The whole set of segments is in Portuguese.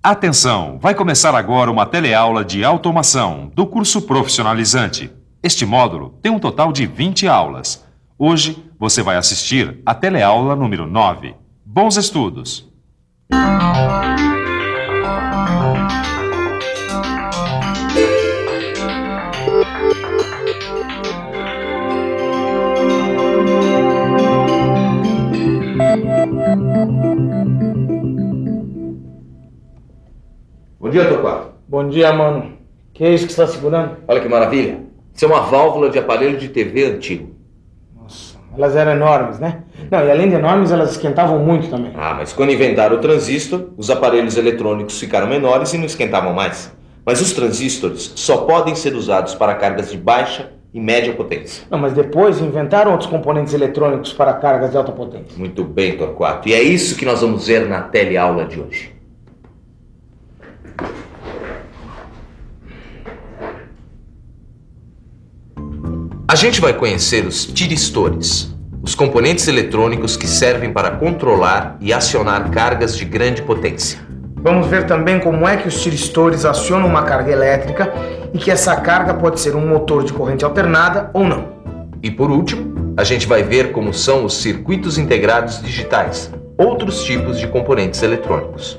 Atenção! Vai começar agora uma teleaula de automação do curso profissionalizante. Este módulo tem um total de 20 aulas. Hoje você vai assistir a teleaula número 9. Bons estudos! Bom dia, Torquato. Bom dia, mano. Que é isso que você está segurando? Olha que maravilha. Isso é uma válvula de aparelho de TV antigo. Nossa, elas eram enormes, né? Não, e além de enormes, elas esquentavam muito também. Ah, mas quando inventaram o transistor, os aparelhos eletrônicos ficaram menores e não esquentavam mais. Mas os transistores só podem ser usados para cargas de baixa e média potência. Não, mas depois inventaram outros componentes eletrônicos para cargas de alta potência. Muito bem, Torquato. E é isso que nós vamos ver na teleaula de hoje. A gente vai conhecer os tiristores, os componentes eletrônicos que servem para controlar e acionar cargas de grande potência. Vamos ver também como é que os tiristores acionam uma carga elétrica e que essa carga pode ser um motor de corrente alternada ou não. E por último, a gente vai ver como são os circuitos integrados digitais, outros tipos de componentes eletrônicos.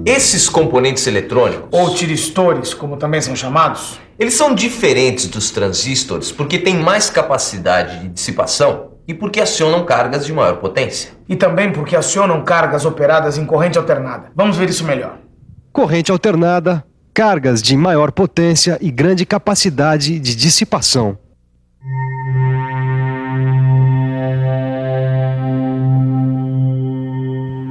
Esses componentes eletrônicos, ou tiristores, como também são chamados, eles são diferentes dos transistores porque têm mais capacidade de dissipação e porque acionam cargas de maior potência. E também porque acionam cargas operadas em corrente alternada. Vamos ver isso melhor. Corrente alternada, cargas de maior potência e grande capacidade de dissipação.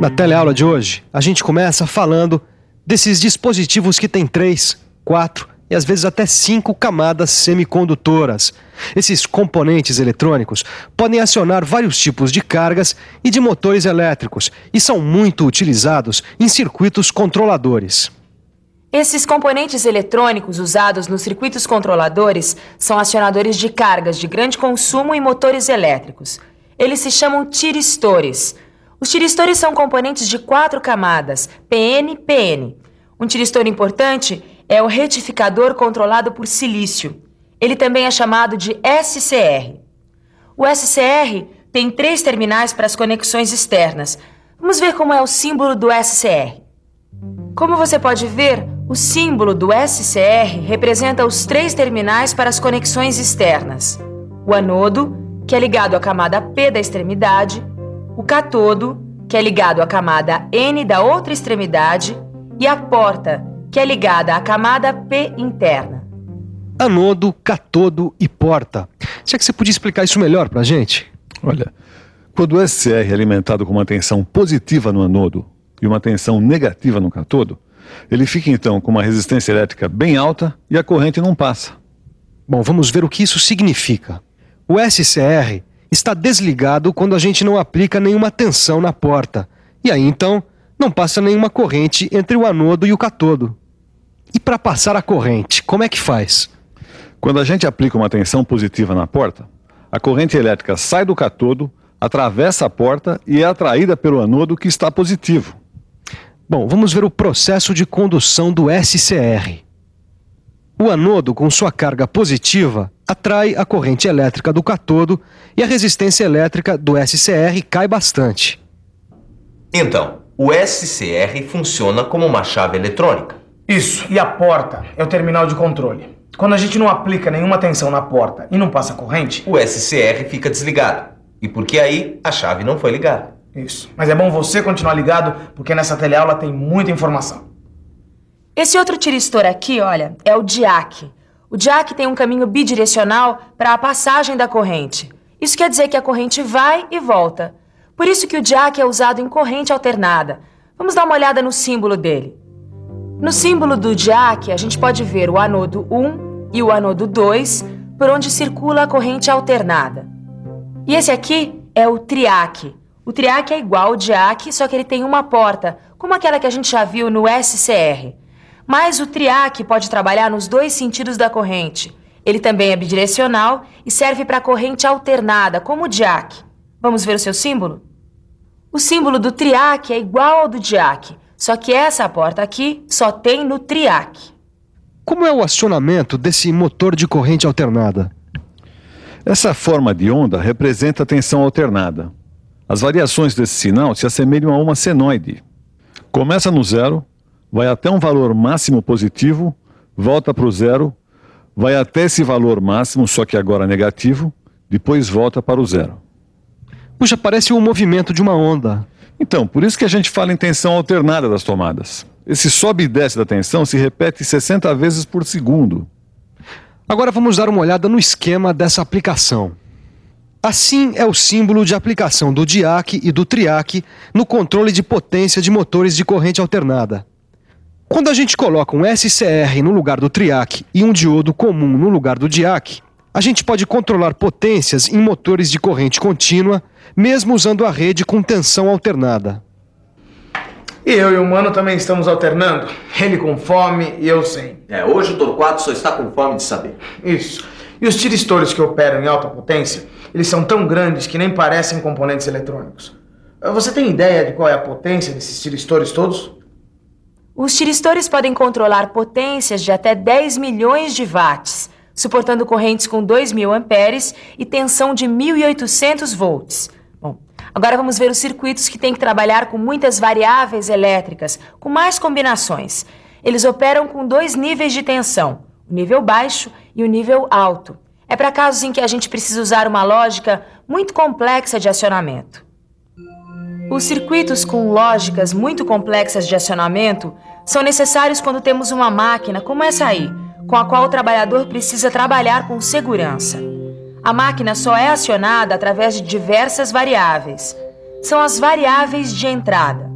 Na teleaula de hoje, a gente começa falando desses dispositivos que têm 3, 4 e às vezes até 5 camadas semicondutoras. Esses componentes eletrônicos podem acionar vários tipos de cargas e de motores elétricos e são muito utilizados em circuitos controladores. Esses componentes eletrônicos usados nos circuitos controladores são acionadores de cargas de grande consumo e motores elétricos. Eles se chamam tiristores. Os tiristores são componentes de 4 camadas, PN-PN. Um tiristor importante é o retificador controlado por silício. Ele também é chamado de SCR. O SCR tem 3 terminais para as conexões externas. Vamos ver como é o símbolo do SCR. Como você pode ver, o símbolo do SCR representa os 3 terminais para as conexões externas. O anodo, que é ligado à camada P da extremidade, o catodo, que é ligado à camada N da outra extremidade, e a porta, que é ligada à camada P interna. Anodo, catodo e porta. Será que você podia explicar isso melhor pra gente? Olha, quando o SCR é alimentado com uma tensão positiva no anodo e uma tensão negativa no catodo, ele fica então com uma resistência elétrica bem alta e a corrente não passa. Bom, vamos ver o que isso significa. O SCR está desligado quando a gente não aplica nenhuma tensão na porta. E aí, então, não passa nenhuma corrente entre o anodo e o catodo. E para passar a corrente, como é que faz? Quando a gente aplica uma tensão positiva na porta, a corrente elétrica sai do catodo, atravessa a porta e é atraída pelo anodo que está positivo. Bom, vamos ver o processo de condução do SCR. O anodo, com sua carga positiva, atrai a corrente elétrica do catodo e a resistência elétrica do SCR cai bastante. Então, o SCR funciona como uma chave eletrônica. Isso, e a porta é o terminal de controle. Quando a gente não aplica nenhuma tensão na porta e não passa corrente, o SCR fica desligado. E porque aí a chave não foi ligada. Isso, mas é bom você continuar ligado porque nessa teleaula tem muita informação. Esse outro tiristor aqui, olha, é o diac. O diac tem um caminho bidirecional para a passagem da corrente. Isso quer dizer que a corrente vai e volta. Por isso que o diac é usado em corrente alternada. Vamos dar uma olhada no símbolo dele. No símbolo do diac, a gente pode ver o anodo 1 e o anodo 2, por onde circula a corrente alternada. E esse aqui é o triac. O triac é igual ao diac, só que ele tem uma porta, como aquela que a gente já viu no SCR. Mas o triac pode trabalhar nos 2 sentidos da corrente. Ele também é bidirecional e serve para corrente alternada, como o diac. Vamos ver o seu símbolo? O símbolo do triac é igual ao do diac, Só que essa porta aqui só tem no TRIAC. Como é o acionamento desse motor de corrente alternada? Essa forma de onda representa a tensão alternada. As variações desse sinal se assemelham a uma senoide. Começa no zero, vai até um valor máximo positivo, volta para o zero, vai até esse valor máximo, só que agora negativo, depois volta para o zero. Puxa, parece o movimento de uma onda. Então, por isso que a gente fala em tensão alternada das tomadas. Esse sobe e desce da tensão se repete 60 vezes por segundo. Agora vamos dar uma olhada no esquema dessa aplicação. Assim é o símbolo de aplicação do DIAC e do TRIAC no controle de potência de motores de corrente alternada. Quando a gente coloca um SCR no lugar do TRIAC e um diodo comum no lugar do DIAC, a gente pode controlar potências em motores de corrente contínua, mesmo usando a rede com tensão alternada. E eu e o Mano também estamos alternando. Ele com fome e eu sem. Hoje o Torquato só está com fome de saber. Isso. E os tiristores que operam em alta potência, eles são tão grandes que nem parecem componentes eletrônicos. Você tem ideia de qual é a potência desses tiristores todos? Os tiristores podem controlar potências de até 10 milhões de watts, suportando correntes com 2.000 amperes e tensão de 1.800 volts. Bom, agora vamos ver os circuitos que têm que trabalhar com muitas variáveis elétricas, com mais combinações. Eles operam com 2 níveis de tensão, o nível baixo e o nível alto. É para casos em que a gente precisa usar uma lógica muito complexa de acionamento. Os circuitos com lógicas muito complexas de acionamento são necessários quando temos uma máquina como essa aí, com a qual o trabalhador precisa trabalhar com segurança. A máquina só é acionada através de diversas variáveis. São as variáveis de entrada.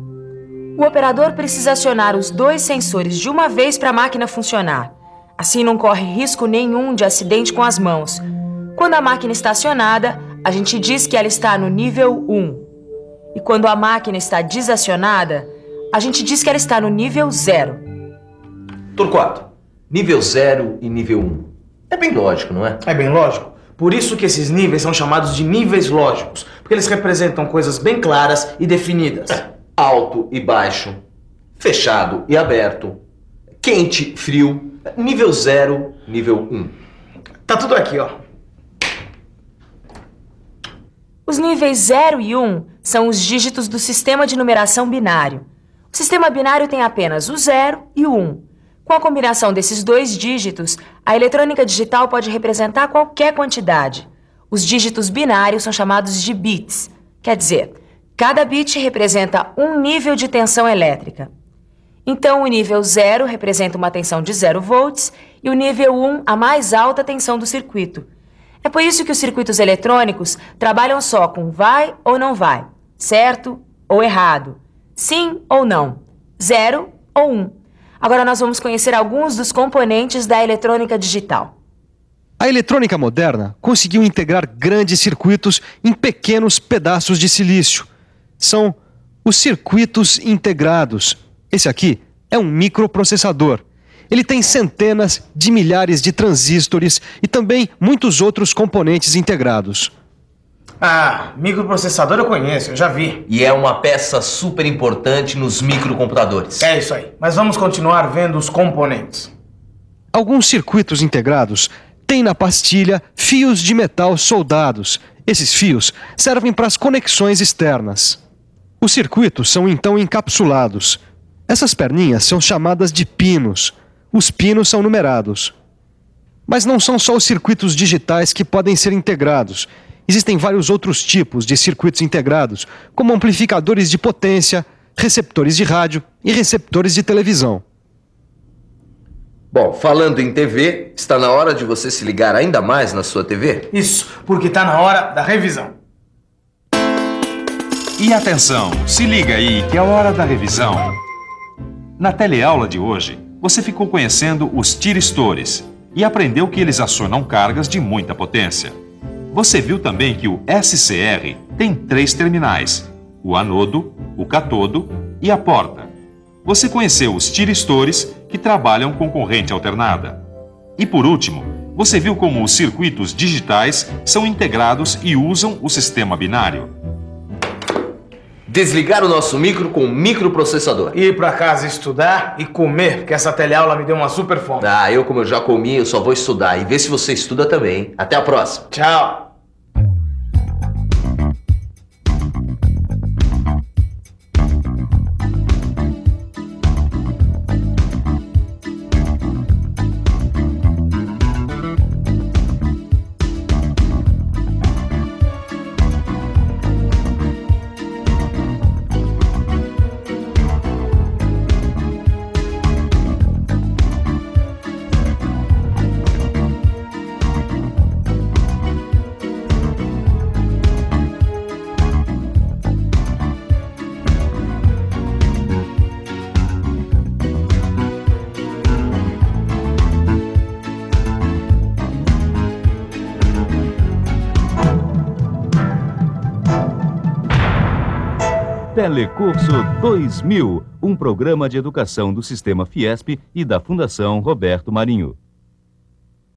O operador precisa acionar os 2 sensores de uma vez para a máquina funcionar. Assim não corre risco nenhum de acidente com as mãos. Quando a máquina está acionada, a gente diz que ela está no nível 1. E quando a máquina está desacionada, a gente diz que ela está no nível 0. Torquato, nível 0 e nível 1. É bem lógico, não é? É bem lógico. Por isso que esses níveis são chamados de níveis lógicos, porque eles representam coisas bem claras e definidas. Alto e baixo, fechado e aberto, quente, frio, nível 0, nível 1. Tá tudo aqui, ó. Os níveis 0 e 1 são os dígitos do sistema de numeração binário. O sistema binário tem apenas o 0 e o 1. Com a combinação desses 2 dígitos, a eletrônica digital pode representar qualquer quantidade. Os dígitos binários são chamados de bits. Quer dizer, cada bit representa um nível de tensão elétrica. Então, o nível 0 representa uma tensão de 0 volts e o nível 1 a mais alta tensão do circuito. É por isso que os circuitos eletrônicos trabalham só com vai ou não vai, certo ou errado, sim ou não, 0 ou 1. Agora nós vamos conhecer alguns dos componentes da eletrônica digital. A eletrônica moderna conseguiu integrar grandes circuitos em pequenos pedaços de silício. São os circuitos integrados. Esse aqui é um microprocessador. Ele tem centenas de milhares de transistores e também muitos outros componentes integrados. Ah, microprocessador eu conheço, eu já vi. E é uma peça super importante nos microcomputadores. É isso aí. Mas vamos continuar vendo os componentes. Alguns circuitos integrados têm na pastilha fios de metal soldados. Esses fios servem para as conexões externas. Os circuitos são então encapsulados. Essas perninhas são chamadas de pinos. Os pinos são numerados. Mas não são só os circuitos digitais que podem ser integrados. Existem vários outros tipos de circuitos integrados, como amplificadores de potência, receptores de rádio e receptores de televisão. Bom, falando em TV, está na hora de você se ligar ainda mais na sua TV? Isso, porque está na hora da revisão. E atenção, se liga aí que é a hora da revisão. Na teleaula de hoje, você ficou conhecendo os tiristores e aprendeu que eles acionam cargas de muita potência. Você viu também que o SCR tem 3 terminais, o anodo, o catodo e a porta. Você conheceu os tiristores que trabalham com corrente alternada. E por último, você viu como os circuitos digitais são integrados e usam o sistema binário. Desligar o nosso micro com o microprocessador. Ir pra casa estudar e comer, porque essa teleaula me deu uma super fome. Como eu já comi, eu só vou estudar. E ver se você estuda também. Até a próxima. Tchau. Telecurso 2000, um programa de educação do Sistema Fiesp e da Fundação Roberto Marinho.